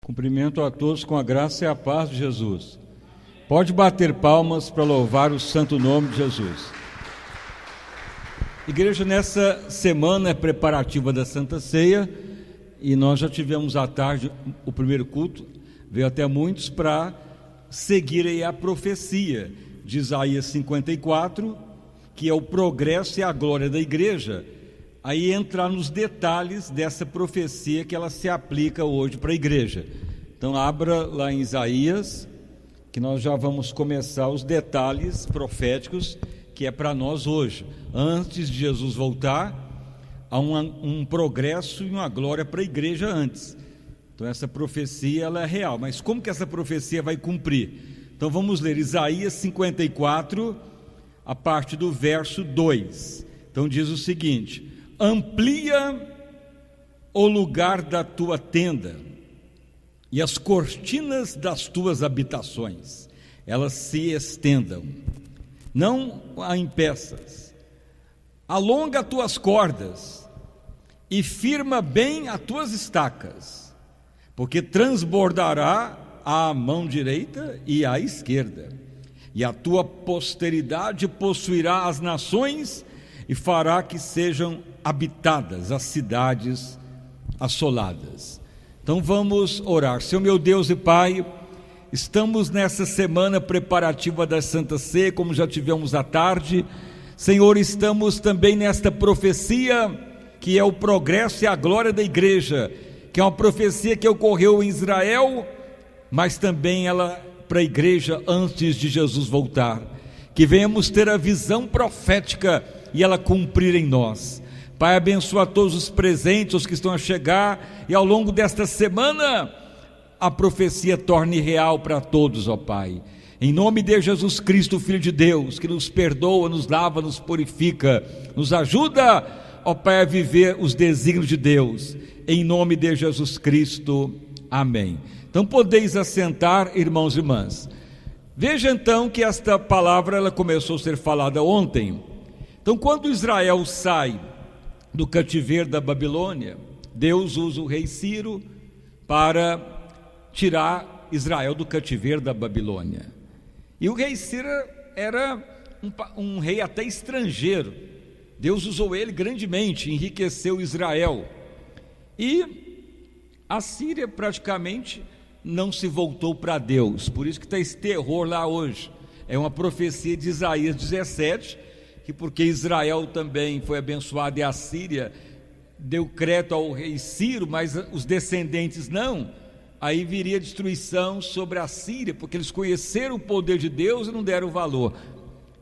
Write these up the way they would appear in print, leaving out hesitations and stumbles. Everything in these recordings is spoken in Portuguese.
Cumprimento a todos com a graça e a paz de Jesus. Pode bater palmas para louvar o santo nome de Jesus. Igreja, nessa semana é preparativa da Santa Ceia e nós já tivemos à tarde o primeiro culto, veio até muitos para seguir aí a profecia de Isaías 54, que é o progresso e a glória da igreja, aí entrar nos detalhes dessa profecia que ela se aplica hoje para a igreja. Então abra lá em Isaías, que nós já vamos começar os detalhes proféticos que é para nós hoje. Antes de Jesus voltar, há um progresso e uma glória para a igreja antes. Então essa profecia ela é real, mas como que essa profecia vai cumprir? Então vamos ler Isaías 54, a partir do verso 2. Então diz o seguinte: amplia o lugar da tua tenda e as cortinas das tuas habitações, elas se estendam, não a impeças. Alonga as tuas cordas e firma bem as tuas estacas, porque transbordará à mão direita e à esquerda, e a tua posteridade possuirá as nações e fará que sejam habitadas as cidades assoladas. Então vamos orar. Senhor meu Deus e Pai, estamos nessa semana preparativa da Santa Ceia, como já tivemos à tarde. Senhor, estamos também nesta profecia que é o progresso e a glória da igreja, que é uma profecia que ocorreu em Israel, mas também ela para a igreja antes de Jesus voltar. Que venhamos ter a visão profética e ela cumprir em nós. Pai, abençoa todos os presentes, os que estão a chegar, e ao longo desta semana a profecia torne real para todos, ó Pai. Em nome de Jesus Cristo, Filho de Deus, que nos perdoa, nos lava, nos purifica, nos ajuda, ó Pai, a viver os desígnios de Deus. Em nome de Jesus Cristo, amém. Então podeis assentar, irmãos e irmãs. Veja então que esta palavra ela começou a ser falada ontem. Então quando Israel sai do cativeiro da Babilônia, Deus usa o rei Ciro para tirar Israel do cativeiro da Babilônia. E o rei Ciro era um rei até estrangeiro. Deus usou ele grandemente, enriqueceu Israel. E a Síria praticamente não se voltou para Deus, por isso que está esse terror lá hoje. É uma profecia de Isaías 17, que porque Israel também foi abençoado e a Síria deu crédito ao rei Ciro, mas os descendentes não, aí viria destruição sobre a Síria, porque eles conheceram o poder de Deus e não deram valor,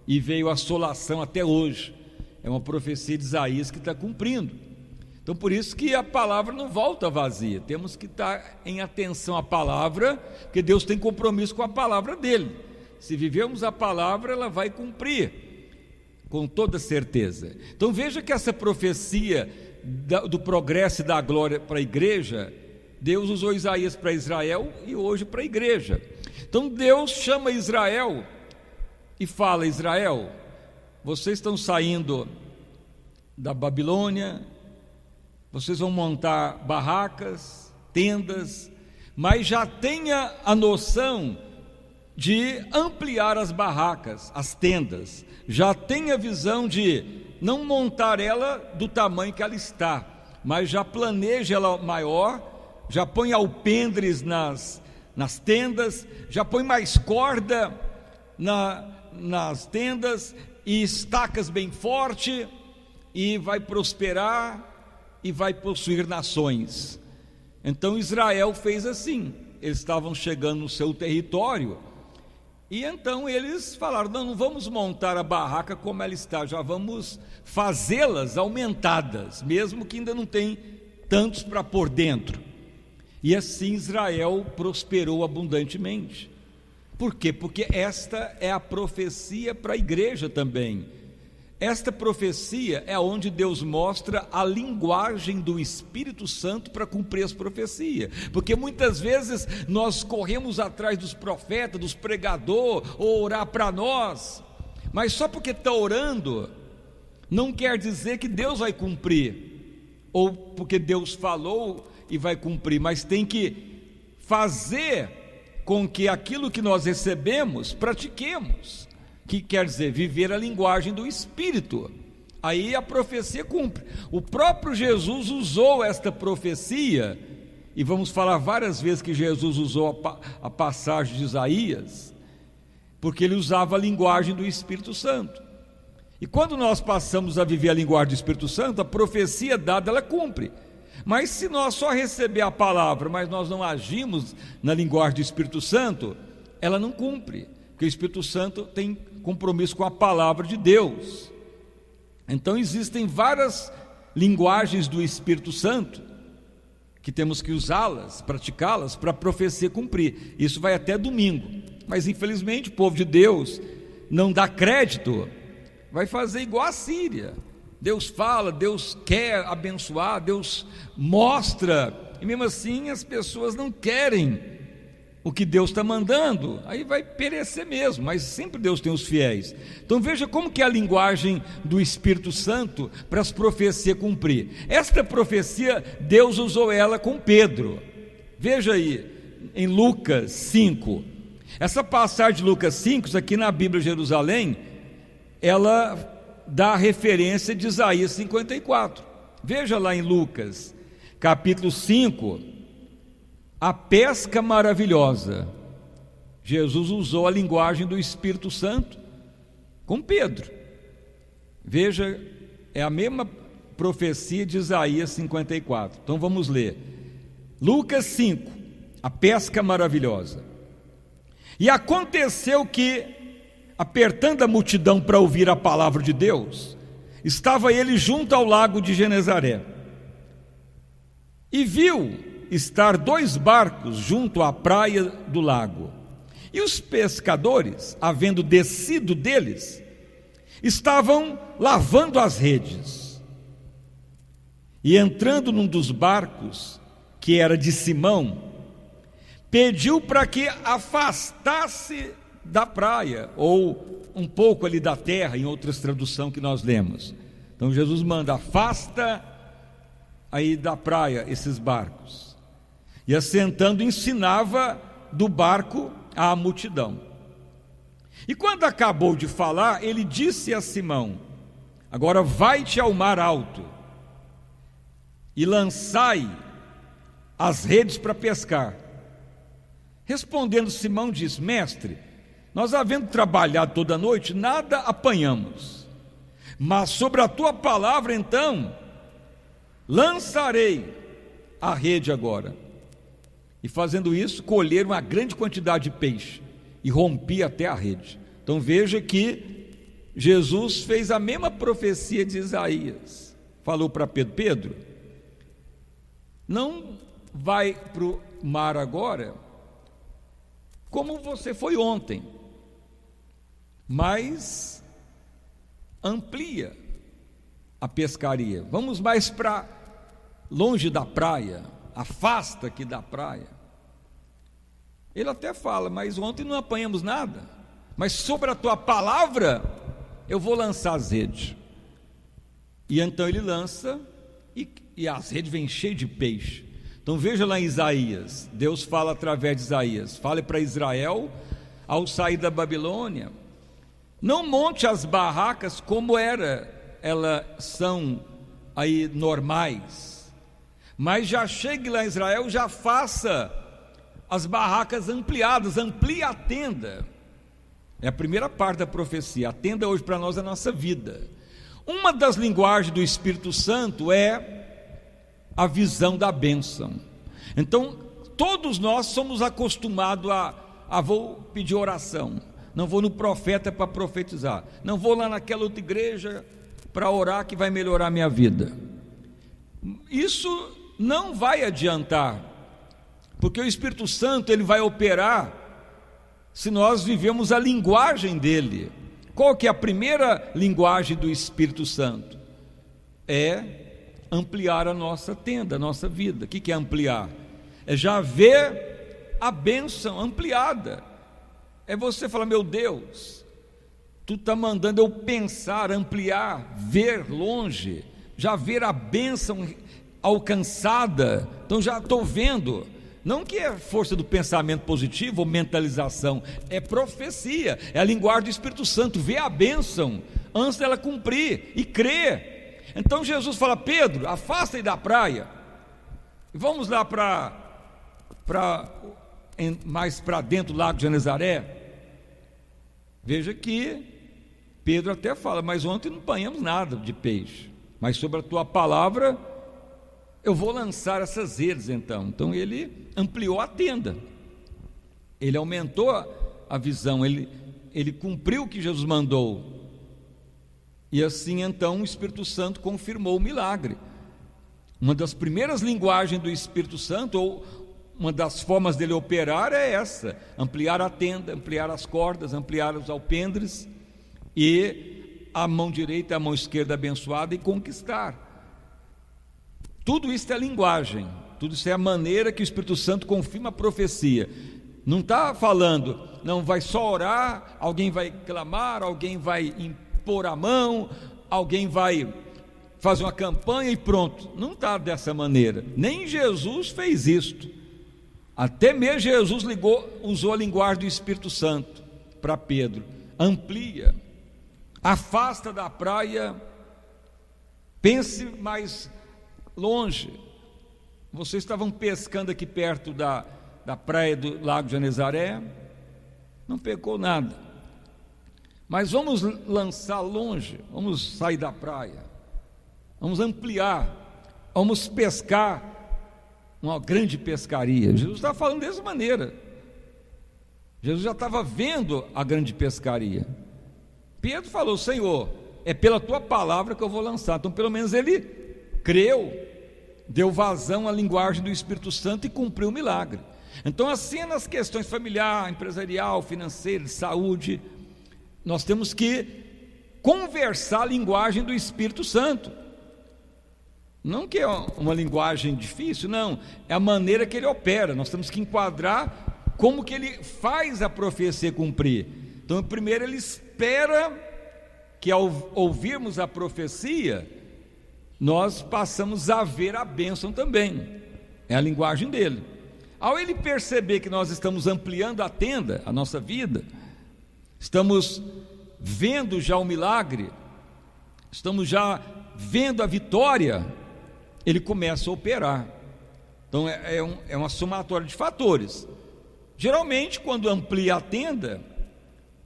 e veio a assolação até hoje. É uma profecia de Isaías que está cumprindo. Então por isso que a palavra não volta vazia, temos que estar em atenção à palavra, porque Deus tem compromisso com a palavra dele. Se vivemos a palavra, ela vai cumprir com toda certeza. Então veja que essa profecia do progresso e da glória para a igreja, Deus usou Isaías para Israel e hoje para a igreja. Então Deus chama Israel e fala: Israel, vocês estão saindo da Babilônia, vocês vão montar barracas, tendas, mas já tenha a noção de ampliar as barracas, as tendas. Já tenha a visão de não montar ela do tamanho que ela está, mas já planeja ela maior, já põe alpendres nas tendas, já põe mais corda nas tendas e estacas bem forte, e vai prosperar e vai possuir nações. Então Israel fez assim. Eles estavam chegando no seu território, e então eles falaram: não vamos montar a barraca como ela está, já vamos fazê-las aumentadas, mesmo que ainda não tem tantos para pôr dentro. E assim Israel prosperou abundantemente. Por quê? Porque esta é a profecia para a igreja também. Esta profecia é onde Deus mostra a linguagem do Espírito Santo para cumprir as profecias, porque muitas vezes nós corremos atrás dos profetas, dos pregadores, ou orar para nós, mas só porque está orando, não quer dizer que Deus vai cumprir, ou porque Deus falou e vai cumprir, mas tem que fazer com que aquilo que nós recebemos, pratiquemos, que quer dizer, viver a linguagem do Espírito. Aí a profecia cumpre. O próprio Jesus usou esta profecia, e vamos falar várias vezes que Jesus usou a passagem de Isaías, porque ele usava a linguagem do Espírito Santo. E quando nós passamos a viver a linguagem do Espírito Santo, a profecia dada, ela cumpre. Mas se nós só receber a palavra, mas nós não agimos na linguagem do Espírito Santo, ela não cumpre, porque o Espírito Santo tem compromisso com a palavra de Deus. Então existem várias linguagens do Espírito Santo, que temos que usá-las, praticá-las, para a profecia cumprir. Isso vai até domingo, mas infelizmente o povo de Deus não dá crédito, vai fazer igual a Síria. Deus fala, Deus quer abençoar, Deus mostra, e mesmo assim as pessoas não querem o que Deus está mandando, aí vai perecer mesmo, mas sempre Deus tem os fiéis. Então veja como que é a linguagem do Espírito Santo para as profecias cumprir. Esta profecia, Deus usou ela com Pedro. Veja aí, em Lucas 5, essa passagem de Lucas 5, isso aqui na Bíblia Jerusalém, ela dá referência de Isaías 54. Veja lá em Lucas, capítulo 5, a pesca maravilhosa. Jesus usou a linguagem do Espírito Santo com Pedro. Veja, é a mesma profecia de Isaías 54. Então vamos ler. Lucas 5, a pesca maravilhosa. E aconteceu que, apertando a multidão para ouvir a palavra de Deus, estava ele junto ao lago de Genezaré, e viu estar 2 barcos junto à praia do lago, e os pescadores, havendo descido deles, estavam lavando as redes. E entrando num dos barcos, que era de Simão, pediu para que afastasse da praia, ou um pouco ali da terra, em outras traduções que nós lemos. Então Jesus manda, afasta aí da praia esses barcos. E assentando ensinava do barco à multidão. E quando acabou de falar, ele disse a Simão, agora vai-te ao mar alto e lançai as redes para pescar. Respondendo Simão disse, mestre, nós havendo trabalhado toda a noite, nada apanhamos, mas sobre a tua palavra então, lançarei a rede agora. E fazendo isso, colheram uma grande quantidade de peixe, e rompi até a rede. Então veja que Jesus fez a mesma profecia de Isaías, falou para Pedro, Pedro, não vai para o mar agora, como você foi ontem, mas amplia a pescaria, vamos mais para longe da praia, afasta aqui da praia. Ele até fala, mas ontem não apanhamos nada, mas sobre a tua palavra eu vou lançar as redes. E então ele lança, e as redes vêm cheias de peixe. Então veja lá em Isaías, Deus fala através de Isaías, fale para Israel, ao sair da Babilônia, não monte as barracas como elas são aí normais, mas já chegue lá em Israel, já faça as barracas ampliadas, amplie a tenda. É a primeira parte da profecia. A tenda hoje para nós é a nossa vida. Uma das linguagens do Espírito Santo é a visão da bênção. Então todos nós somos acostumados a vou pedir oração, não vou no profeta para profetizar, não vou lá naquela outra igreja para orar que vai melhorar a minha vida. Isso não vai adiantar, porque o Espírito Santo ele vai operar se nós vivemos a linguagem dele. Qual que é a primeira linguagem do Espírito Santo? É ampliar a nossa tenda, a nossa vida. O que é ampliar? É já ver a bênção ampliada. É você falar, meu Deus, tu está mandando eu pensar, ampliar, ver longe, já ver a bênção alcançada. Então já estou vendo, Não que é força do pensamento positivo ou mentalização, é profecia, é a linguagem do Espírito Santo, vê a bênção antes dela cumprir e crê. Então Jesus fala: Pedro, afasta aí da praia, vamos lá mais para dentro do lago de Genezaré. Veja que Pedro até fala: mas ontem não apanhamos nada de peixe, mas sobre a tua palavra eu vou lançar essas redes. Então ele ampliou a tenda, ele aumentou a visão, ele cumpriu o que Jesus mandou, e assim então o Espírito Santo confirmou o milagre. Uma das primeiras linguagens do Espírito Santo, ou uma das formas dele operar, é essa: ampliar a tenda, ampliar as cordas, ampliar os alpendres, e a mão direita e a mão esquerda abençoada, e conquistar. Tudo isso é linguagem, tudo isso é a maneira que o Espírito Santo confirma a profecia. Não está falando, não, vai só orar, alguém vai clamar, alguém vai impor a mão, alguém vai fazer uma campanha e pronto. Não está dessa maneira, nem Jesus fez isto. Até mesmo Jesus usou a linguagem do Espírito Santo para Pedro: amplia, afasta da praia, pense mais longe. Vocês estavam pescando aqui perto da praia do lago de Genezaré, não pegou nada, mas vamos lançar longe, vamos sair da praia, vamos ampliar, vamos pescar uma grande pescaria. Jesus está falando dessa maneira. Jesus já estava vendo a grande pescaria. Pedro falou: Senhor, é pela tua palavra que eu vou lançar. Então pelo menos ele creu, deu vazão à linguagem do Espírito Santo e cumpriu o milagre. Então, assim é nas questões familiar, empresarial, financeira, de saúde, nós temos que conversar a linguagem do Espírito Santo. Não que é uma linguagem difícil, não, é a maneira que ele opera. Nós temos que enquadrar como que ele faz a profecia cumprir. Então, primeiro ele espera que, ao ouvirmos a profecia, nós passamos a ver a bênção também. É a linguagem dele. Ao ele perceber que nós estamos ampliando a tenda, a nossa vida, estamos vendo já o milagre, estamos já vendo a vitória, ele começa a operar. Então é uma somatória de fatores. Geralmente, quando amplia a tenda,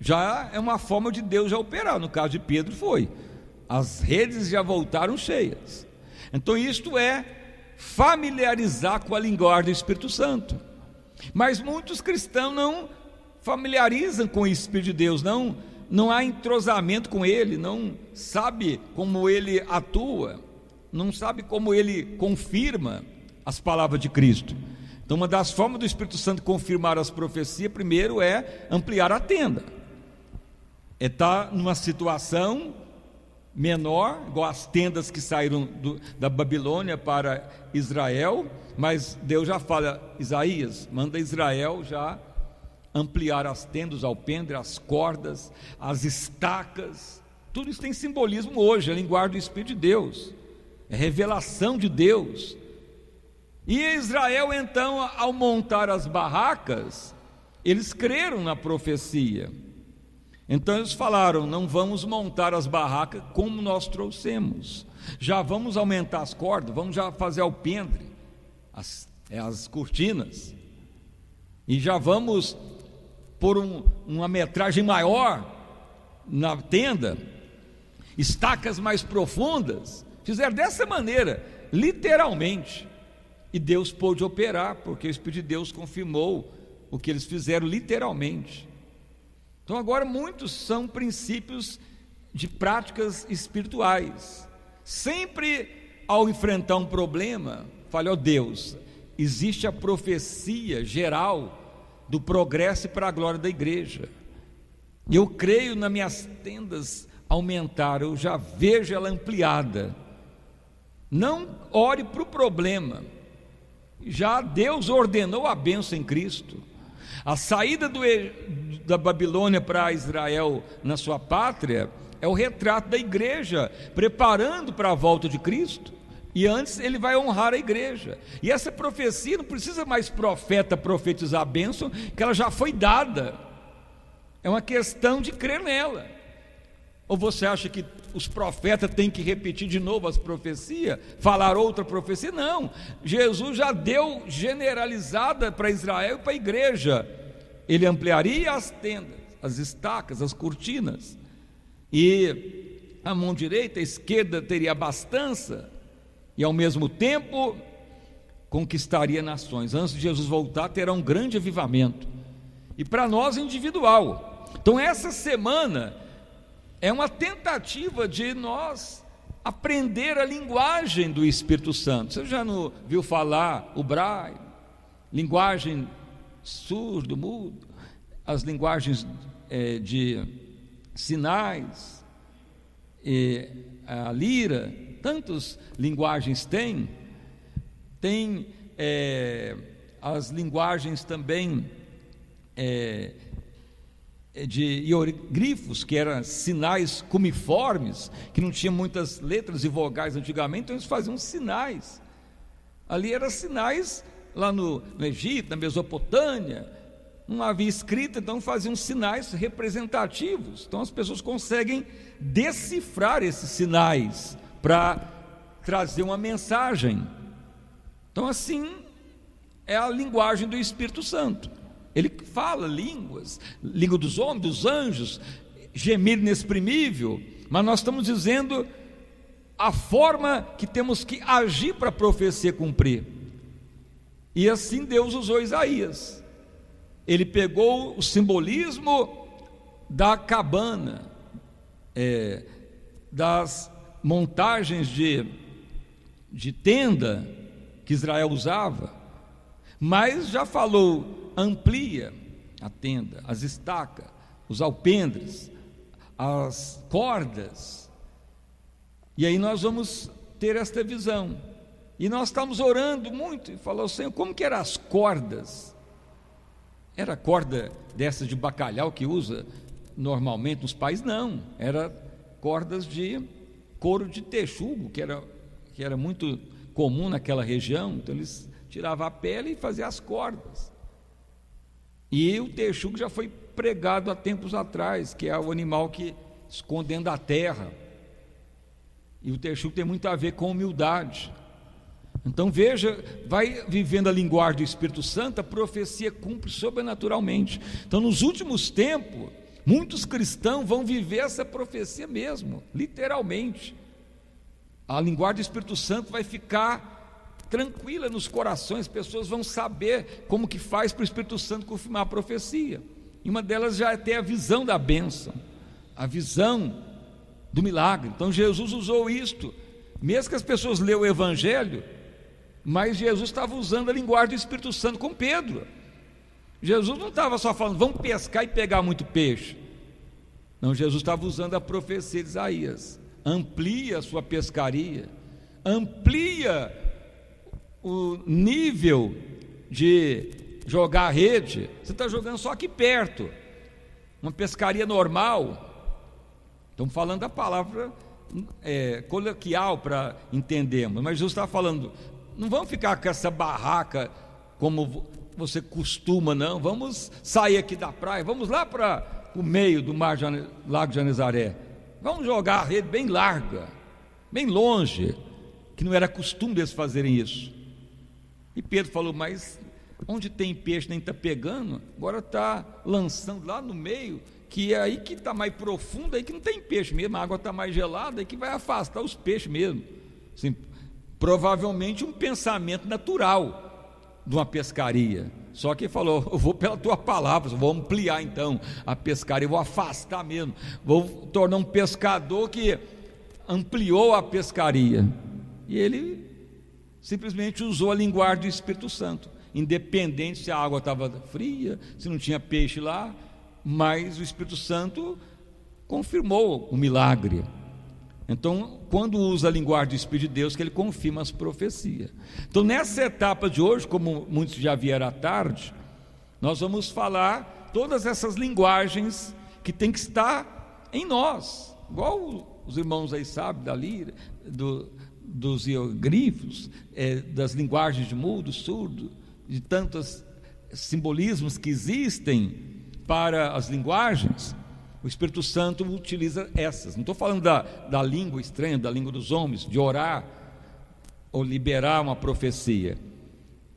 já é uma forma de Deus já operar. No caso de Pedro foi: as redes já voltaram cheias. Então isto é familiarizar com a linguagem do Espírito Santo. Mas muitos cristãos não familiarizam com o Espírito de Deus, não há entrosamento com ele, não sabe como ele atua, não sabe como ele confirma as palavras de Cristo. Então uma das formas do Espírito Santo confirmar as profecias, primeiro, é ampliar a tenda, é estar numa situação menor, igual as tendas que saíram da Babilônia para Israel, mas Deus já fala: Isaías, manda Israel já ampliar as tendas, os alpendres, as cordas, as estacas. Tudo isso tem simbolismo hoje, é a linguagem do Espírito de Deus, é revelação de Deus. E Israel então, ao montar as barracas, eles creram na profecia. Então eles falaram: não vamos montar as barracas como nós trouxemos, já vamos aumentar as cordas, vamos já fazer alpendre, as cortinas, e já vamos pôr uma metragem maior na tenda, estacas mais profundas. Fizeram dessa maneira, literalmente, e Deus pôde operar, porque o Espírito de Deus confirmou o que eles fizeram literalmente. Então agora muitos são princípios de práticas espirituais. Sempre ao enfrentar um problema, fale: ó Deus, existe a profecia geral do progresso para a glória da igreja. Eu creio nas minhas tendas aumentar, eu já vejo ela ampliada. Não ore para o problema, já Deus ordenou a bênção em Cristo. A saída da Babilônia para Israel na sua pátria é o retrato da igreja preparando para a volta de Cristo. E antes ele vai honrar a igreja. E essa profecia não precisa mais profeta profetizar a bênção, que ela já foi dada. É uma questão de crer nela. Ou você acha que os profetas têm que repetir de novo as profecias, falar outra profecia? Não, Jesus já deu generalizada para Israel e para a igreja. Ele ampliaria as tendas, as estacas, as cortinas, e a mão direita, a esquerda teria abastança, e ao mesmo tempo conquistaria nações. Antes de Jesus voltar, terá um grande avivamento. E para nós individual. Então essa semana é uma tentativa de nós aprender a linguagem do Espírito Santo. Você já não viu falar o braille, linguagem surdo, mudo, as linguagens de sinais, a lira, tantas linguagens tem as linguagens também de hieroglifos, que eram sinais cumiformes, que não tinha muitas letras e vogais antigamente, então eles faziam sinais. Ali eram sinais lá no Egito, na Mesopotâmia, não havia escrita, então faziam sinais representativos. Então as pessoas conseguem decifrar esses sinais para trazer uma mensagem. Então assim é a linguagem do Espírito Santo. Ele fala línguas, língua dos homens, dos anjos, gemido inexprimível, mas nós estamos dizendo a forma que temos que agir para a profecia cumprir. E assim Deus usou Isaías. Ele pegou o simbolismo da cabana, das montagens de tenda que Israel usava, mas já falou, amplia a tenda, as estacas, os alpendres, as cordas. E aí nós vamos ter esta visão. E nós estamos orando muito, e falou, Senhor, como que eram as cordas? Era corda dessa de bacalhau que usa normalmente nos países? Não, era cordas de couro de texugo, que era muito comum naquela região. Então eles tiravam a pele e faziam as cordas. E o texugo já foi pregado há tempos atrás, que é o animal que esconde dentro da terra. E o texugo tem muito a ver com humildade. Então veja, vai vivendo a linguagem do Espírito Santo, a profecia cumpre sobrenaturalmente. Então nos últimos tempos, muitos cristãos vão viver essa profecia mesmo, literalmente. A linguagem do Espírito Santo vai ficar tranquila nos corações, as pessoas vão saber como que faz para o Espírito Santo confirmar a profecia. E uma delas já é ter a visão da bênção, a visão do milagre. Então Jesus usou isto, mesmo que as pessoas lêem o Evangelho, mas Jesus estava usando a linguagem do Espírito Santo com Pedro. Jesus não estava só falando, vamos pescar e pegar muito peixe. Não, Jesus estava usando a profecia de Isaías. Amplia a sua pescaria, amplia o nível de jogar a rede. Você está jogando só aqui perto, uma pescaria normal. Estamos falando da palavra coloquial para entendermos, mas Jesus está falando, não vamos ficar com essa barraca como você costuma, não. Vamos sair aqui da praia, vamos lá para o meio do Lago de Genezaré, vamos jogar a rede bem larga, bem longe, que não era costume deles fazerem isso. E Pedro falou, mas onde tem peixe nem está pegando, agora está lançando lá no meio, que é aí que está mais profundo, aí que não tem peixe mesmo, a água está mais gelada, aí que vai afastar os peixes mesmo. Assim, provavelmente um pensamento natural de uma pescaria. Só que ele falou, eu vou pela tua palavra, vou ampliar então a pescaria, vou afastar mesmo, vou tornar um pescador que ampliou a pescaria. E ele simplesmente usou a linguagem do Espírito Santo, independente se a água estava fria, se não tinha peixe lá, mas o Espírito Santo confirmou o milagre. Então, quando usa a linguagem do Espírito de Deus, que ele confirma as profecias. Então, nessa etapa de hoje, como muitos já vieram à tarde, nós vamos falar todas essas linguagens que tem que estar em nós, igual os irmãos aí sabem, da lira, dos hieroglifos, das linguagens de mudo, surdo, de tantos simbolismos que existem para as linguagens, o Espírito Santo utiliza essas. Não estou falando da língua estranha, da língua dos homens, de orar ou liberar uma profecia.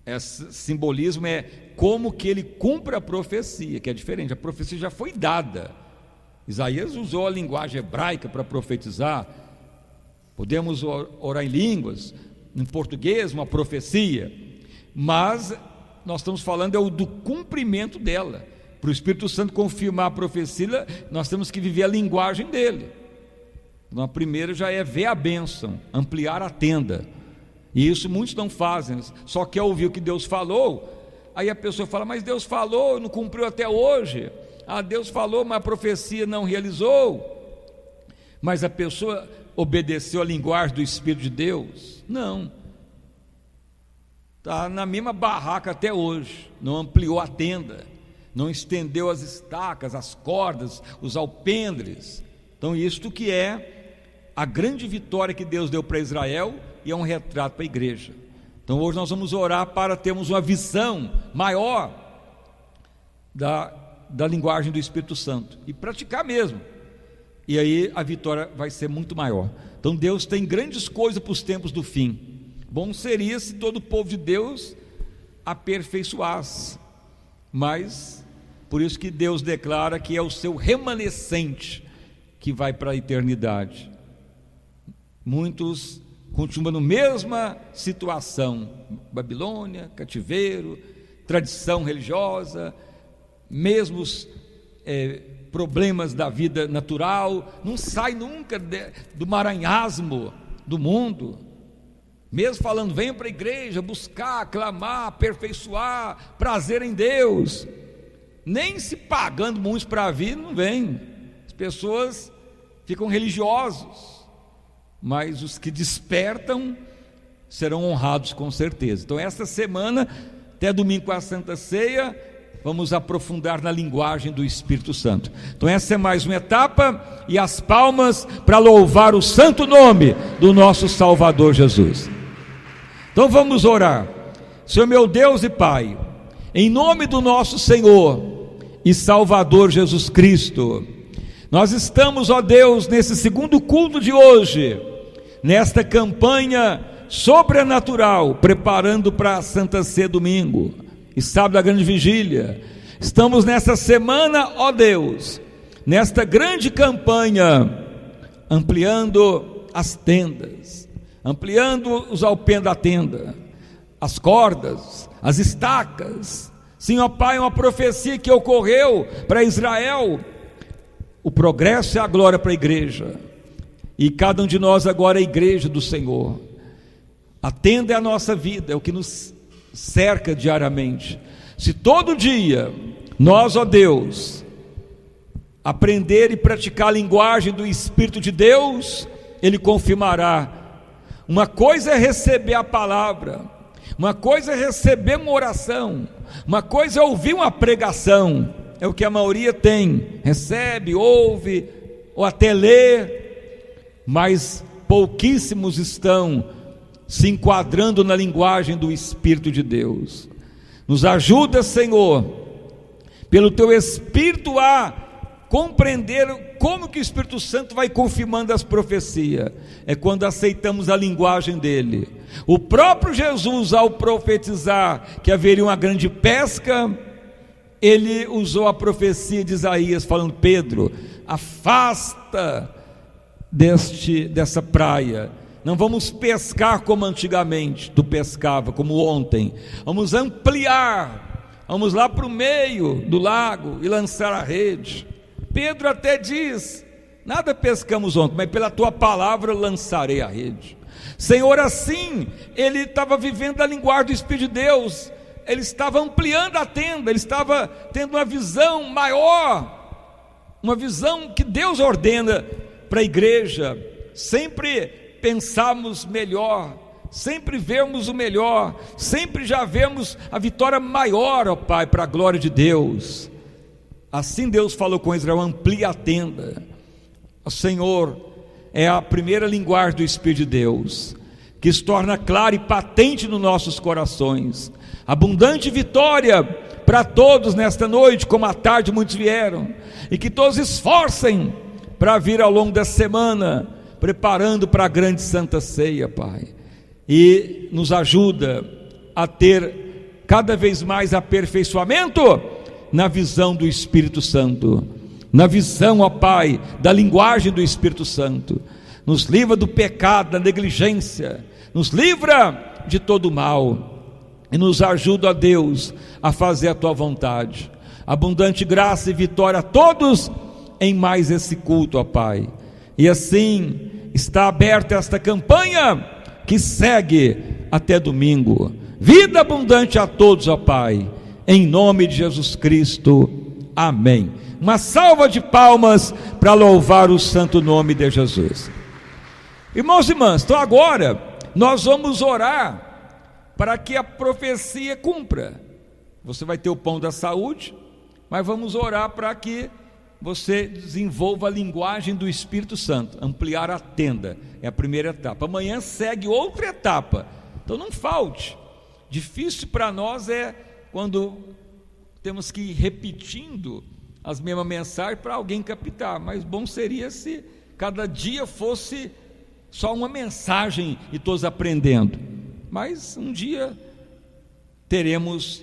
Esse simbolismo é como que ele cumpre a profecia, que é diferente. A profecia já foi dada. Isaías usou a linguagem hebraica para profetizar. Podemos orar em línguas, em português, uma profecia, mas nós estamos falando do cumprimento dela. Para o Espírito Santo confirmar a profecia, nós temos que viver a linguagem dele. Então, a primeira já é ver a bênção, ampliar a tenda, e isso muitos não fazem, só quer ouvir o que Deus falou. Aí a pessoa fala, mas Deus falou, não cumpriu até hoje. Deus falou, mas a profecia não realizou. Mas a pessoa obedeceu a linguagem do Espírito de Deus? Não. Está na mesma barraca até hoje, não ampliou a tenda, não estendeu as estacas, as cordas, os alpendres. Então isto que é a grande vitória que Deus deu para Israel, e é um retrato para a igreja. Então hoje nós vamos orar para termos uma visão maior da linguagem do Espírito Santo, e praticar mesmo, e aí a vitória vai ser muito maior. Então Deus tem grandes coisas para os tempos do fim. Bom seria se todo o povo de Deus aperfeiçoasse, mas por isso que Deus declara que é o seu remanescente que vai para a eternidade. Muitos continuam na mesma situação, Babilônia, cativeiro, tradição religiosa, mesmos problemas da vida natural, não sai nunca do maranhasmo do mundo, mesmo falando, venham para a igreja, buscar, clamar, aperfeiçoar, prazer em Deus, nem se pagando muitos para vir, não vem. As pessoas ficam religiosos, mas os que despertam serão honrados com certeza. Então esta semana, até domingo com a Santa Ceia, vamos aprofundar na linguagem do Espírito Santo. Então essa é mais uma etapa, e as palmas para louvar o santo nome do nosso Salvador Jesus. Então vamos orar. Senhor meu Deus e Pai, em nome do nosso Senhor e Salvador Jesus Cristo, nós estamos, ó Deus, nesse segundo culto de hoje, nesta campanha sobrenatural, preparando para a Santa Ceia domingo e sábado da grande vigília. Estamos nessa semana, ó Deus, nesta grande campanha, ampliando as tendas, ampliando os alpendres da tenda, as cordas, as estacas. Sim, ó Pai, uma profecia que ocorreu para Israel. O progresso é a glória para a igreja, e cada um de nós agora é a igreja do Senhor. A tenda é a nossa vida, é o que nos cerca diariamente. Se todo dia nós, ó Deus, aprender e praticar a linguagem do Espírito de Deus, Ele confirmará. Uma coisa é receber a palavra, uma coisa é receber uma oração, uma coisa é ouvir uma pregação. É o que a maioria tem, recebe, ouve, ou até lê, mas pouquíssimos estão se enquadrando na linguagem do Espírito de Deus. Nos ajuda, Senhor, pelo Teu Espírito, a compreender como que o Espírito Santo vai confirmando as profecias. É quando aceitamos a linguagem dele. O próprio Jesus, ao profetizar que haveria uma grande pesca, ele usou a profecia de Isaías, falando: Pedro, afasta dessa praia, não vamos pescar como antigamente tu pescava, como ontem, vamos ampliar, vamos lá para o meio do lago e lançar a rede. Pedro até diz: nada pescamos ontem, mas pela tua palavra lançarei a rede. Senhor, assim, ele estava vivendo a linguagem do Espírito de Deus, ele estava ampliando a tenda, ele estava tendo uma visão maior, uma visão que Deus ordena para a igreja, sempre pensarmos melhor, sempre vermos o melhor, sempre já vemos a vitória maior, ó Pai, para a glória de Deus. Assim Deus falou com Israel: amplia a tenda. O Senhor é a primeira linguagem do Espírito de Deus. que se torna clara e patente nos nossos corações. Abundante vitória para todos nesta noite, como à tarde muitos vieram, e que todos esforcem para vir ao longo da semana, preparando para a grande Santa Ceia, Pai, e nos ajuda a ter cada vez mais aperfeiçoamento na visão do Espírito Santo, na visão, ó Pai, da linguagem do Espírito Santo. Nos livra do pecado, da negligência, nos livra de todo o mal, e nos ajuda, ó Deus, a fazer a Tua vontade. Abundante graça e vitória a todos em mais esse culto, ó Pai. E assim está aberta esta campanha que segue até domingo. Vida abundante a todos, ó Pai, em nome de Jesus Cristo, amém. Uma salva de palmas para louvar o santo nome de Jesus. Irmãos e irmãs, então agora nós vamos orar para que a profecia cumpra. Você vai ter o pão da saúde, mas vamos orar para que você desenvolva a linguagem do Espírito Santo, ampliar a tenda, é a primeira etapa. Amanhã segue outra etapa, então não falte. Difícil para nós é quando temos que ir repetindo as mesmas mensagens para alguém captar, mas bom seria se cada dia fosse só uma mensagem e todos aprendendo. Mas um dia teremos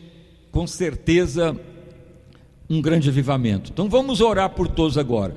com certeza um grande avivamento. Então vamos orar por todos agora.